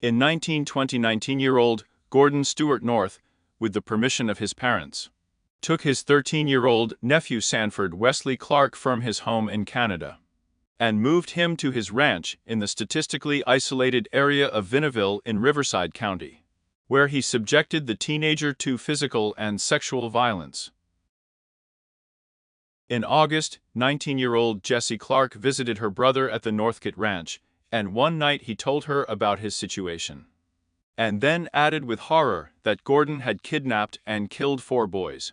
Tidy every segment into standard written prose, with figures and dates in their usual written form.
In 1920, 19-year-old Gordon Stewart North, with the permission of his parents, took his 13-year-old nephew Sanford Wesley Clark from his home in Canada and moved him to his ranch in the statistically isolated area of Wineville in Riverside County, where he subjected the teenager to physical and sexual violence. In August, 19-year-old Jessie Clark visited her brother at the Northcott Ranch, and one night he told her about his situation, and then added with horror that Gordon had kidnapped and killed 4 boys.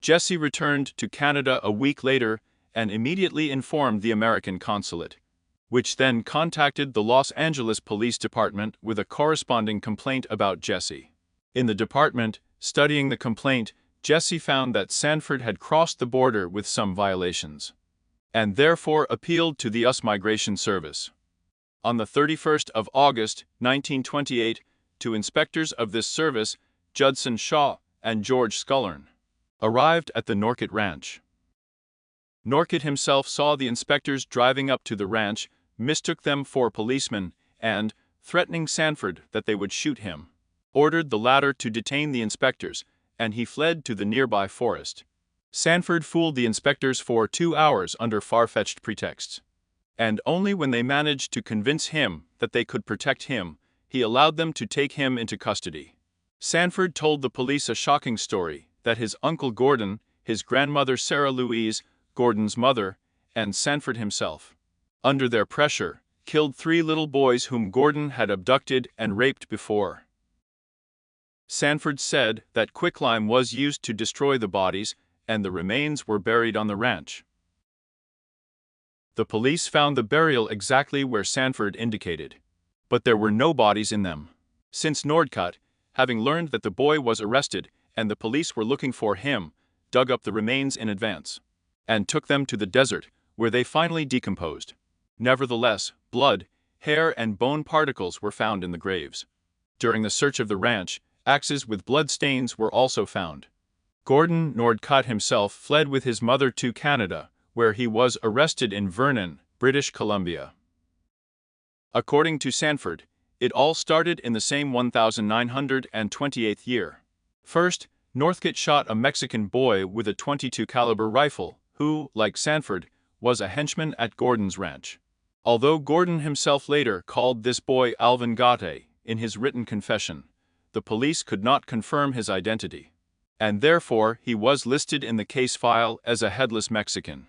Jessie returned to Canada a week later and immediately informed the American consulate, which then contacted the Los Angeles Police Department with a corresponding complaint about Jessie. In the department, studying the complaint, Jessie found that Sanford had crossed the border with some violations, and therefore appealed to the US Migration Service. On the 31st of August, 1928, 2 inspectors of this service, Judson Shaw and George Scullern, arrived at the Northcott Ranch. Northcott himself saw the inspectors driving up to the ranch, mistook them for policemen, and, threatening Sanford that they would shoot him, ordered the latter to detain the inspectors, and he fled to the nearby forest. Sanford fooled the inspectors for 2 hours under far-fetched pretexts, and only when they managed to convince him that they could protect him, he allowed them to take him into custody. Sanford told the police a shocking story that his uncle Gordon, his grandmother Sarah Louise, Gordon's mother, and Sanford himself, under their pressure, killed 3 little boys whom Gordon had abducted and raped before. Sanford said that quicklime was used to destroy the bodies, and the remains were buried on the ranch. The police found the burial exactly where Sanford indicated, but there were no bodies in them. Since Northcott, having learned that the boy was arrested and the police were looking for him, dug up the remains in advance and took them to the desert, where they finally decomposed. Nevertheless, blood, hair, and bone particles were found in the graves. During the search of the ranch, axes with blood stains were also found. Gordon Northcott himself fled with his mother to Canada, where he was arrested in Vernon, British Columbia. According to Sanford, it all started in the same 1928th year. First, Northcott shot a Mexican boy with a .22 caliber rifle, who, like Sanford, was a henchman at Gordon's ranch. Although Gordon himself later called this boy Alvin Gate in his written confession, the police could not confirm his identity, and therefore he was listed in the case file as a headless Mexican.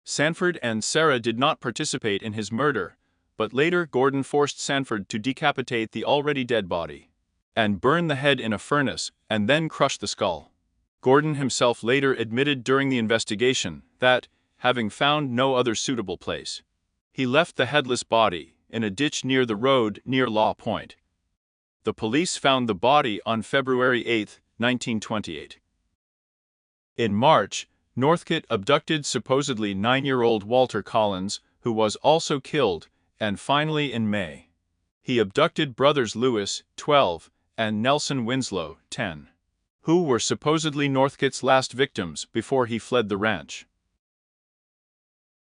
Sanford and Sarah did not participate in his murder, but later Gordon forced Sanford to decapitate the already dead body and burn the head in a furnace and then crush the skull. Gordon himself later admitted during the investigation that, having found no other suitable place, he left the headless body in a ditch near the road near Law Point. The police found the body on February 8, 1928. In March, Northcott abducted supposedly 9-year-old Walter Collins, who was also killed, and finally in May, he abducted brothers Lewis, 12, and Nelson Winslow, 10, who were supposedly Northcott's last victims before he fled the ranch.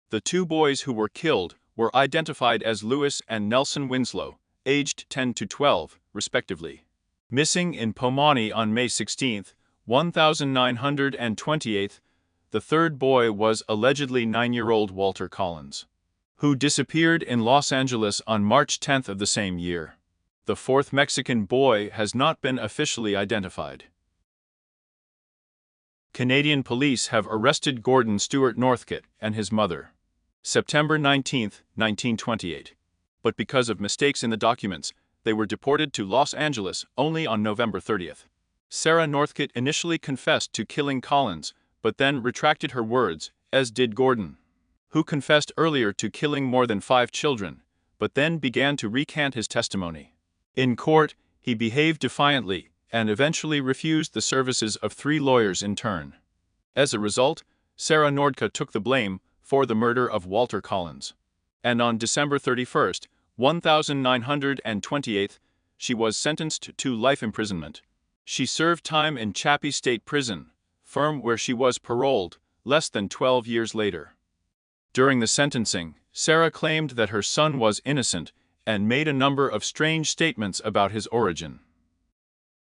The 2 boys who were killed were identified as Lewis and Nelson Winslow, aged 10 to 12, respectively. Missing in Pomani on May 16, 1928, the 3rd boy was allegedly 9-year-old Walter Collins, who disappeared in Los Angeles on March 10 of the same year. The 4th Mexican boy has not been officially identified. Canadian police have arrested Gordon Stewart Northcott and his mother, September 19, 1928. But because of mistakes in the documents, they were deported to Los Angeles only on November 30. Sarah Northcott initially confessed to killing Collins, but then retracted her words, as did Gordon, who confessed earlier to killing more than 5 children, but then began to recant his testimony. In court, he behaved defiantly and eventually refused the services of 3 lawyers in turn. As a result, Sarah Northcott took the blame for the murder of Walter Collins, and on December 31, 1928, she was sentenced to life imprisonment. She served time in Chappie State Prison, where she was paroled less than 12 years later. During the sentencing, Sarah claimed that her son was innocent and made a number of strange statements about his origin.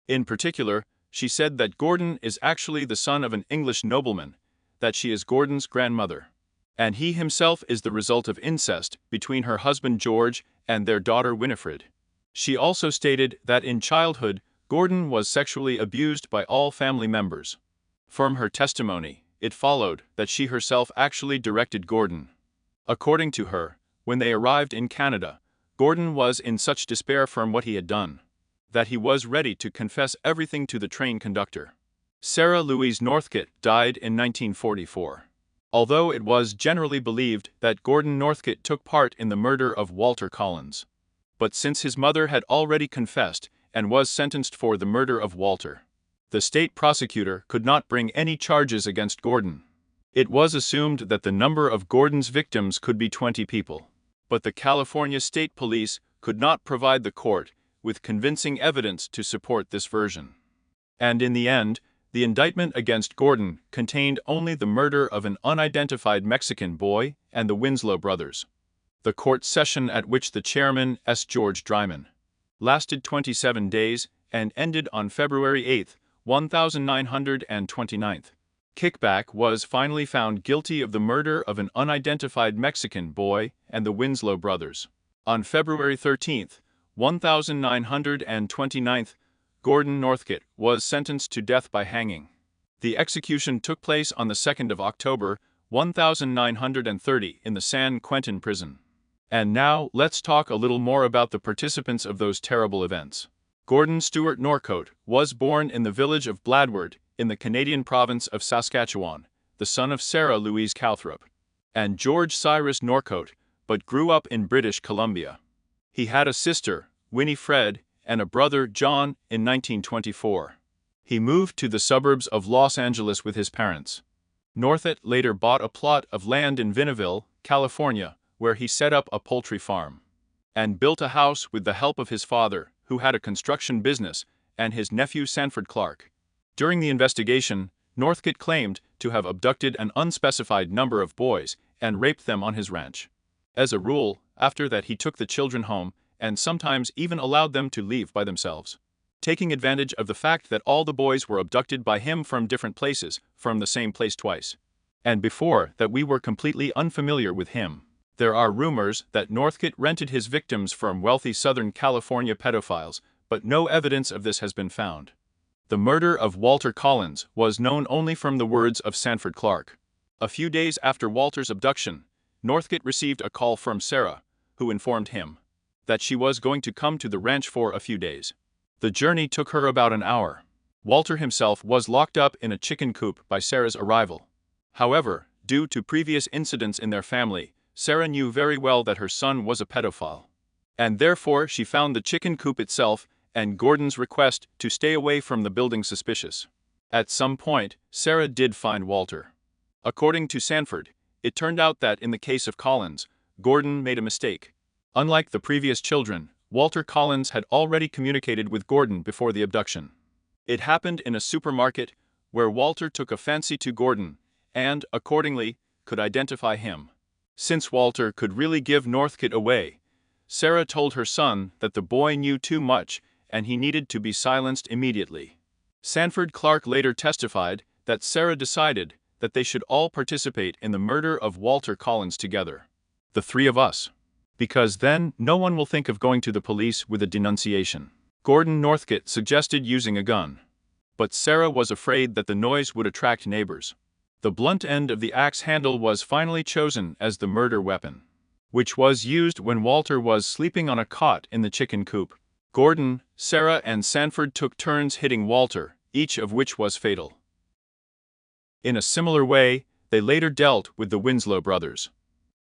In particular, she said that Gordon is actually the son of an English nobleman, that she is Gordon's grandmother, and he himself is the result of incest between her husband George and their daughter Winifred. She also stated that in childhood, Gordon was sexually abused by all family members. From her testimony, it followed that she herself actually directed Gordon. According to her, when they arrived in Canada, Gordon was in such despair from what he had done that he was ready to confess everything to the train conductor. Sarah Louise Northcott died in 1944. Although it was generally believed that Gordon Northcott took part in the murder of Walter Collins. But since his mother had already confessed and was sentenced for the murder of Walter, the state prosecutor could not bring any charges against Gordon. It was assumed that the number of Gordon's victims could be 20 people. But the California State Police could not provide the court with convincing evidence to support this version. And in the end, the indictment against Gordon contained only the murder of an unidentified Mexican boy and the Winslow brothers. The court session, at which the chairman, S. George Dryman, lasted 27 days and ended on February 8, 1929. Kickback was finally found guilty of the murder of an unidentified Mexican boy and the Winslow brothers. On February 13, 1929, Gordon Northcott was sentenced to death by hanging. The execution took place on the 2nd of October, 1930 in the San Quentin prison. And now, let's talk a little more about the participants of those terrible events. Gordon Stewart Northcott was born in the village of Bladward, in the Canadian province of Saskatchewan, the son of Sarah Louise Calthrop and George Cyrus Northcott, but grew up in British Columbia. He had a sister, Winifred, and a brother, John, in 1924. He moved to the suburbs of Los Angeles with his parents. Northcott later bought a plot of land in Wineville, California, where he set up a poultry farm and built a house with the help of his father, who had a construction business, and his nephew Sanford Clark. During the investigation, Northcott claimed to have abducted an unspecified number of boys and raped them on his ranch. As a rule, after that he took the children home and sometimes even allowed them to leave by themselves, taking advantage of the fact that all the boys were abducted by him from different places, from the same place twice. And before that we were completely unfamiliar with him. There are rumors that Northcott rented his victims from wealthy Southern California pedophiles, but no evidence of this has been found. The murder of Walter Collins was known only from the words of Sanford Clark. A few days after Walter's abduction, Northcott received a call from Sarah, who informed him that she was going to come to the ranch for a few days. The journey took her about an hour. Walter himself was locked up in a chicken coop by Sarah's arrival. However, due to previous incidents in their family, Sarah knew very well that her son was a pedophile. And therefore she found the chicken coop itself and Gordon's request to stay away from the building suspicious. At some point, Sarah did find Walter. According to Sanford, it turned out that in the case of Collins, Gordon made a mistake. Unlike the previous children, Walter Collins had already communicated with Gordon before the abduction. It happened in a supermarket where Walter took a fancy to Gordon and, accordingly, could identify him. Since Walter could really give Northcott away, Sarah told her son that the boy knew too much and he needed to be silenced immediately. Sanford Clark later testified that Sarah decided that they should all participate in the murder of Walter Collins together. The three of us. Because then no one will think of going to the police with a denunciation. Gordon Northcott suggested using a gun. But Sarah was afraid that the noise would attract neighbors. The blunt end of the axe handle was finally chosen as the murder weapon, which was used when Walter was sleeping on a cot in the chicken coop. Gordon, Sarah, and Sanford took turns hitting Walter, each of which was fatal. In a similar way, they later dealt with the Winslow brothers.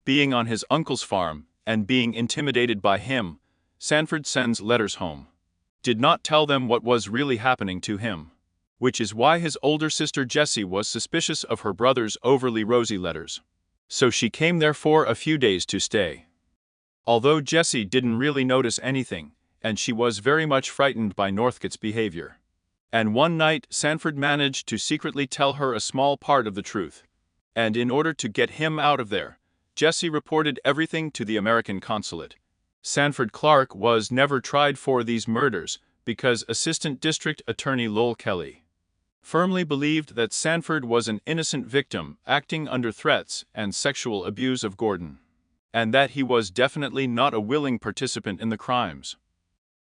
Being on his uncle's farm and being intimidated by him, Sanford sends letters home. Did not tell them what was really happening to him, which is why his older sister Jessie was suspicious of her brother's overly rosy letters. So she came there for a few days to stay. Although Jessie didn't really notice anything, and she was very much frightened by Northcott's behavior. And one night Sanford managed to secretly tell her a small part of the truth. And in order to get him out of there, Jesse reported everything to the American consulate. Sanford Clark was never tried for these murders because Assistant District Attorney Lowell Kelly firmly believed that Sanford was an innocent victim acting under threats and sexual abuse of Gordon, and that he was definitely not a willing participant in the crimes.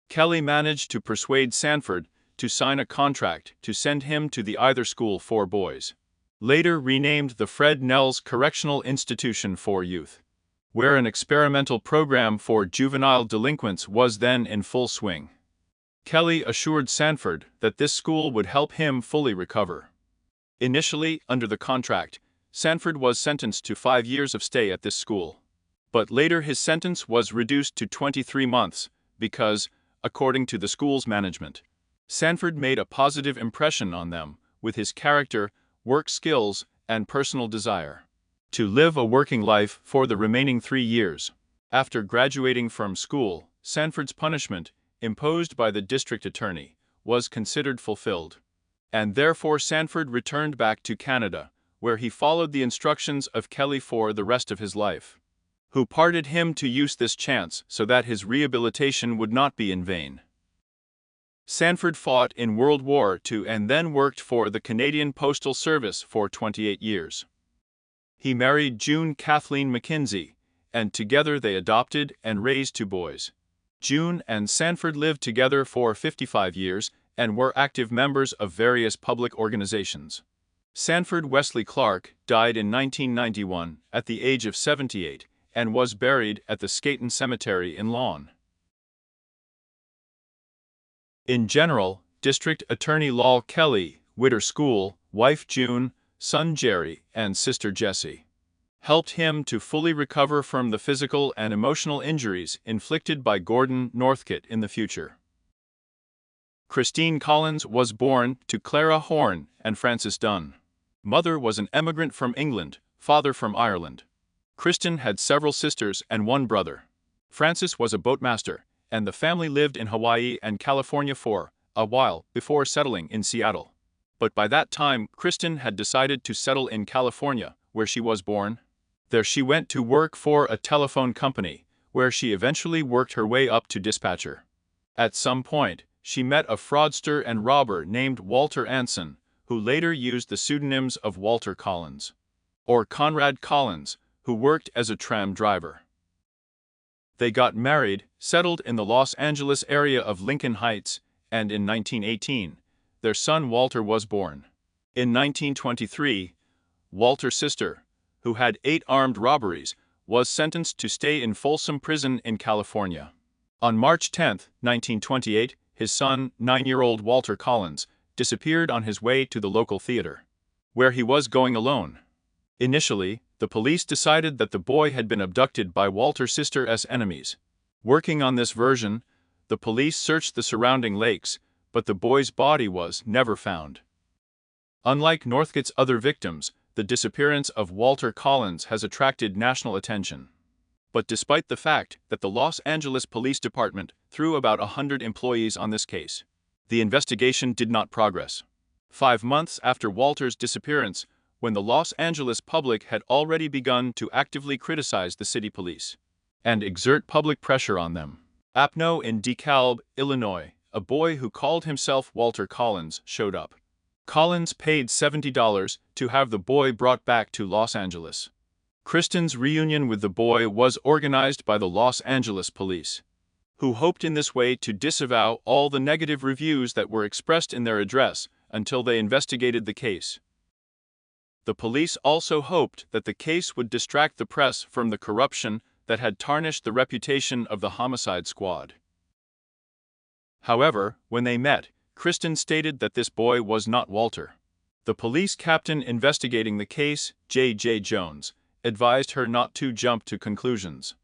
Kelly managed to persuade Sanford to sign a contract to send him to the either school for boys, later renamed the Fred Nels Correctional Institution for Youth, where an experimental program for juvenile delinquents was then in full swing. Kelly assured Sanford that this school would help him fully recover. Initially, under the contract, Sanford was sentenced to 5 years of stay at this school. But later his sentence was reduced to 23 months because, according to the school's management, Sanford made a positive impression on them with his character, work skills, and personal desire to live a working life for the remaining 3 years. After graduating from school, Sanford's punishment, imposed by the district attorney, was considered fulfilled, and therefore Sanford returned back to Canada, where he followed the instructions of Kelly for the rest of his life, who parted him to use this chance so that his rehabilitation would not be in vain. Sanford fought in World War II and then worked for the Canadian Postal Service for 28 years. He married June Kathleen McKinsey, and together they adopted and raised 2 boys. June and Sanford lived together for 55 years and were active members of various public organizations. Sanford Wesley Clark died in 1991 at the age of 78 and was buried at the Skayton Cemetery in Lawton. In general, District Attorney Lowell Kelly, widow School, wife June, son Jerry, and sister Jessie helped him to fully recover from the physical and emotional injuries inflicted by Gordon Northcott in the future. Christine Collins was born to Clara Horn and Francis Dunn. Mother was an emigrant from England, father from Ireland. Kristen had several sisters and 1 brother. Francis was a boatmaster, and the family lived in Hawaii and California for a while before settling in Seattle. But by that time, Kristen had decided to settle in California, where she was born. There she went to work for a telephone company, where she eventually worked her way up to dispatcher. At some point, she met a fraudster and robber named Walter Anson, who later used the pseudonyms of Walter Collins, or Conrad Collins, who worked as a tram driver. They got married, settled in the Los Angeles area of Lincoln Heights, and in 1918, their son Walter was born. In 1923, Walter's sister, who had 8 armed robberies, was sentenced to stay in Folsom Prison in California. On March 10, 1928, his son, 9-year-old Walter Collins, disappeared on his way to the local theater, where he was going alone. Initially, the police decided that the boy had been abducted by Walter's sister's enemies. Working on this version, the police searched the surrounding lakes, but the boy's body was never found. Unlike Northcott's other victims, the disappearance of Walter Collins has attracted national attention. But despite the fact that the Los Angeles Police Department threw about 100 employees on this case, the investigation did not progress. 5 months after Walter's disappearance, when the Los Angeles public had already begun to actively criticize the city police and exert public pressure on them, Apno in DeKalb, Illinois, a boy who called himself Walter Collins showed up. Collins paid $70 to have the boy brought back to Los Angeles. Kristen's reunion with the boy was organized by the Los Angeles police, who hoped in this way to disavow all the negative reviews that were expressed in their address until they investigated the case. The police also hoped that the case would distract the press from the corruption that had tarnished the reputation of the homicide squad. However, when they met, Kristen stated that this boy was not Walter. The police captain investigating the case, J.J. Jones, advised her not to jump to conclusions,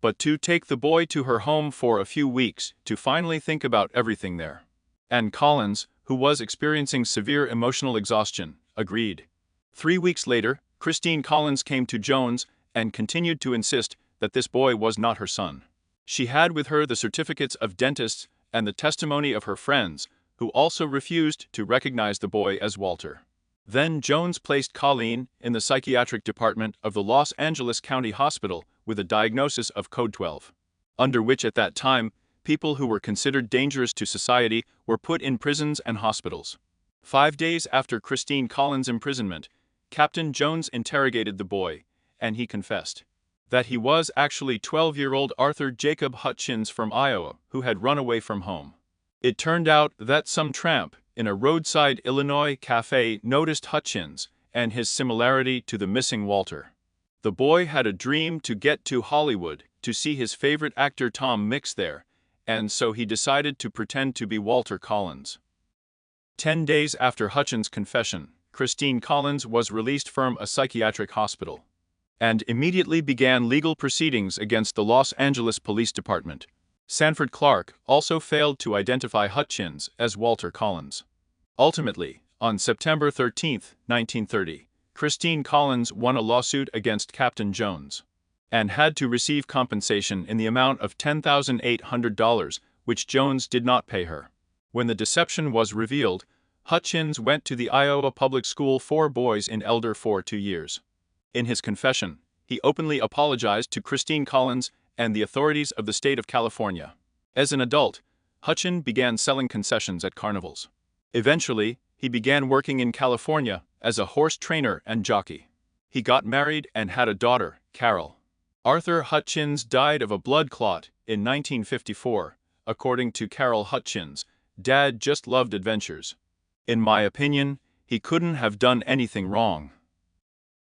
but to take the boy to her home for a few weeks to finally think about everything there. And Collins, who was experiencing severe emotional exhaustion, agreed. 3 weeks later, Christine Collins came to Jones and continued to insist that this boy was not her son. She had with her the certificates of dentists and the testimony of her friends, who also refused to recognize the boy as Walter. Then Jones placed Colleen in the psychiatric department of the Los Angeles County Hospital with a diagnosis of Code 12, under which at that time, people who were considered dangerous to society were put in prisons and hospitals. 5 days after Christine Collins' imprisonment, Captain Jones interrogated the boy, and he confessed that he was actually 12-year-old Arthur Jacob Hutchins from Iowa who had run away from home. It turned out that some tramp in a roadside Illinois cafe noticed Hutchins and his similarity to the missing Walter. The boy had a dream to get to Hollywood to see his favorite actor Tom Mix there, and so he decided to pretend to be Walter Collins. 10 days after Hutchins' confession, Christine Collins was released from a psychiatric hospital and immediately began legal proceedings against the Los Angeles Police Department. Sanford Clark also failed to identify Hutchins as Walter Collins. Ultimately, on September 13, 1930, Christine Collins won a lawsuit against Captain Jones and had to receive compensation in the amount of $10,800, which Jones did not pay her. When the deception was revealed, Hutchins went to the Iowa Public School for Boys in Elder for 2 years. In his confession, he openly apologized to Christine Collins and the authorities of the state of California. As an adult, Hutchins began selling concessions at carnivals. Eventually, he began working in California as a horse trainer and jockey. He got married and had a daughter, Carol. Arthur Hutchins died of a blood clot in 1954. According to Carol Hutchins, "Dad just loved adventures. In my opinion, he couldn't have done anything wrong."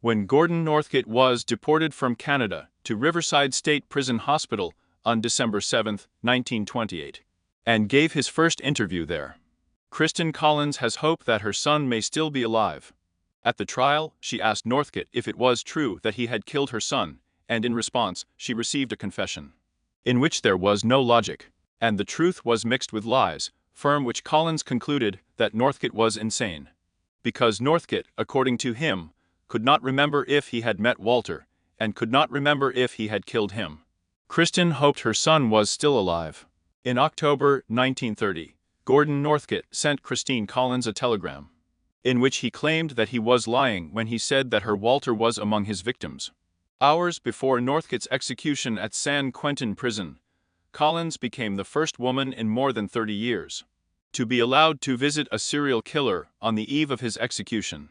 When Gordon Northcott was deported from Canada to Riverside State Prison Hospital on December 7, 1928, and gave his first interview there, Christine Collins has hope that her son may still be alive. At the trial, she asked Northcott if it was true that he had killed her son, and in response, she received a confession in which there was no logic, and the truth was mixed with lies, from which Collins concluded that Northcott was insane. Because Northcott, according to him, could not remember if he had met Walter, and could not remember if he had killed him. Christine hoped her son was still alive. In October 1930, Gordon Northcott sent Christine Collins a telegram, in which he claimed that he was lying when he said that her Walter was among his victims. Hours before Northcott's execution at San Quentin Prison, Collins became the first woman in more than 30 years to be allowed to visit a serial killer on the eve of his execution.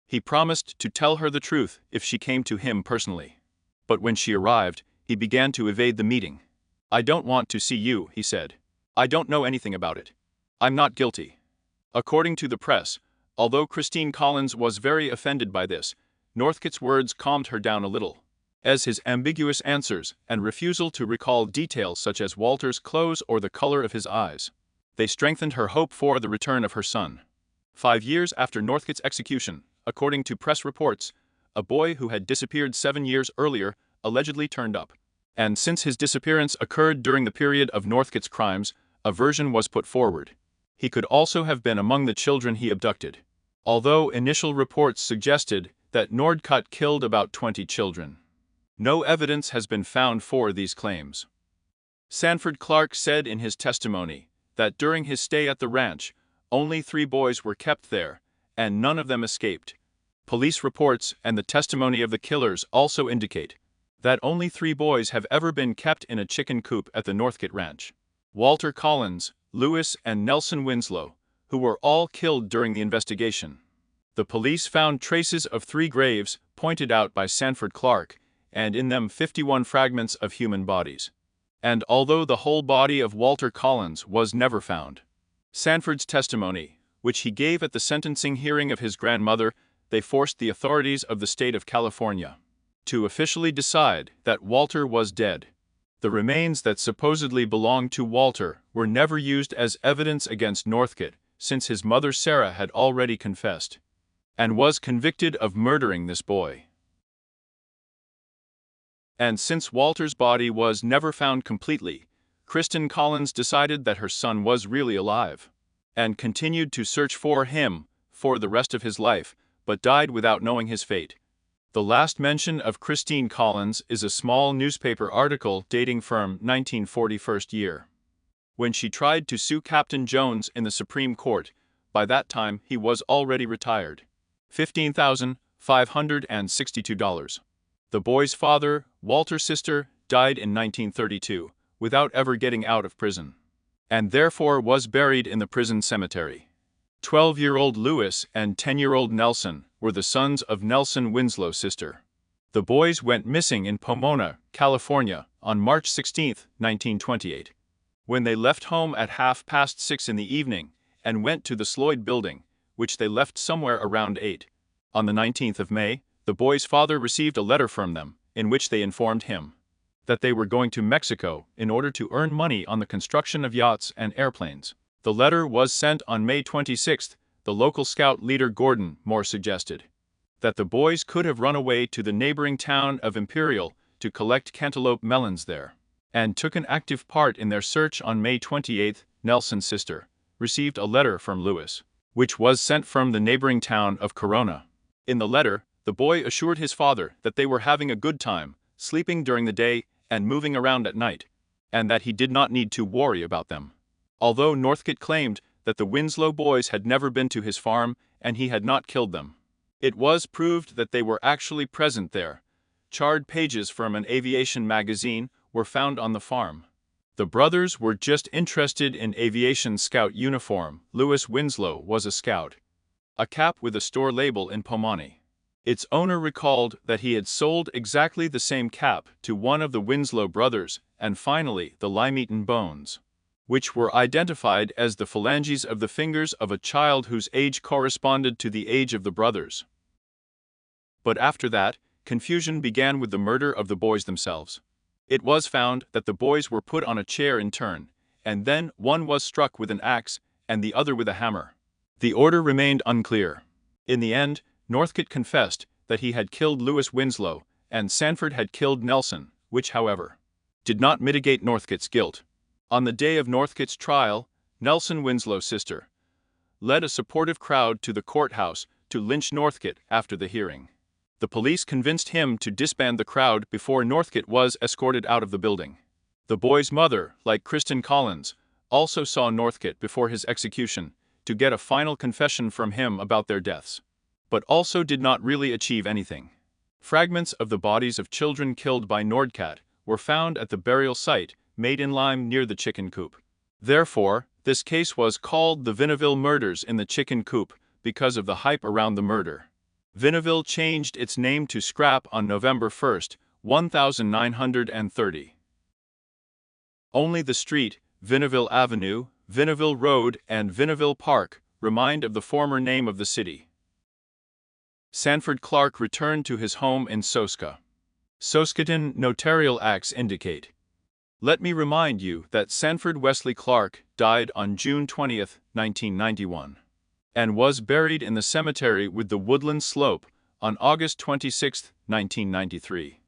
He promised to tell her the truth if she came to him personally. But when she arrived, he began to evade the meeting. "I don't want to see you," he said. "I don't know anything about it. I'm not guilty." According to the press, although Christine Collins was very offended by this, Northcott's words calmed her down a little, as his ambiguous answers and refusal to recall details such as Walter's clothes or the color of his eyes. They strengthened her hope for the return of her son. 5 years after Northcott's execution, according to press reports, a boy who had disappeared 7 years earlier allegedly turned up. And since his disappearance occurred during the period of Northcott's crimes, a version was put forward. He could also have been among the children he abducted, although initial reports suggested that Northcott killed about 20 children. No evidence has been found for these claims. Sanford Clark said in his testimony that during his stay at the ranch, only 3 boys were kept there, and none of them escaped. Police reports and the testimony of the killers also indicate that only 3 boys have ever been kept in a chicken coop at the Northcott Ranch: Walter Collins, Lewis, and Nelson Winslow, who were all killed during the investigation. The police found traces of 3 graves pointed out by Sanford Clark, and in them 51 fragments of human bodies. And although the whole body of Walter Collins was never found, Sanford's testimony, which he gave at the sentencing hearing of his grandmother, they forced the authorities of the state of California to officially decide that Walter was dead. The remains that supposedly belonged to Walter were never used as evidence against Northcott, since his mother Sarah had already confessed and was convicted of murdering this boy. And since Walter's body was never found completely, Christine Collins decided that her son was really alive, and continued to search for him for the rest of his life, but died without knowing his fate. The last mention of Christine Collins is a small newspaper article dating from 1941 year, when she tried to sue Captain Jones in the Supreme Court. By that time he was already retired. $15,562. The boy's father, Walter's sister, died in 1932, without ever getting out of prison, and therefore was buried in the prison cemetery. 12-year-old Lewis and 10-year-old Nelson were the sons of Nelson Winslow's sister. The boys went missing in Pomona, California, on March 16, 1928. When they left home at 6:30 in the evening and went to the Sloyd building, which they left somewhere around 8. On the 19th of May, the boy's father received a letter from them, in which they informed him that they were going to Mexico in order to earn money on the construction of yachts and airplanes. The letter was sent on May 26. The local scout leader Gordon Moore suggested that the boys could have run away to the neighboring town of Imperial to collect cantaloupe melons there, and took an active part in their search. On May 28, Nelson's sister received a letter from Lewis, which was sent from the neighboring town of Corona. In the letter, the boy assured his father that they were having a good time, sleeping during the day and moving around at night, and that he did not need to worry about them. Although Northcott claimed that the Winslow boys had never been to his farm and he had not killed them, it was proved that they were actually present there. Charred pages from an aviation magazine were found on the farm. The brothers were just interested in aviation scout uniform. Lewis Winslow was a scout. A cap with a store label in Pomona. Its owner recalled that he had sold exactly the same cap to one of the Winslow brothers, and finally the lime-eaten bones, which were identified as the phalanges of the fingers of a child whose age corresponded to the age of the brothers. But after that, confusion began with the murder of the boys themselves. It was found that the boys were put on a chair in turn, and then one was struck with an axe and the other with a hammer. The order remained unclear. In the end, Northcott confessed that he had killed Lewis Winslow, and Sanford had killed Nelson, which, however, did not mitigate Northcott's guilt. On the day of Northcott's trial, Nelson Winslow's sister led a supportive crowd to the courthouse to lynch Northcott after the hearing. The police convinced him to disband the crowd before Northcott was escorted out of the building. The boy's mother, like Kristen Collins, also saw Northcott before his execution to get a final confession from him about their deaths, but also did not really achieve anything. Fragments of the bodies of children killed by Northcott were found at the burial site made in lime near the chicken coop. Therefore, this case was called the Wineville Murders in the Chicken Coop because of the hype around the murder. Wineville changed its name to Scrap on November 1, 1930. Only the street, Wineville Avenue, Wineville Road, and Wineville Park remind of the former name of the city. Sanford Clark returned to his home in Soska. Saskatoon notarial acts indicate. Let me remind you that Sanford Wesley Clark died on June 20, 1991. And was buried in the cemetery with the Woodland Slope on August 26, 1993.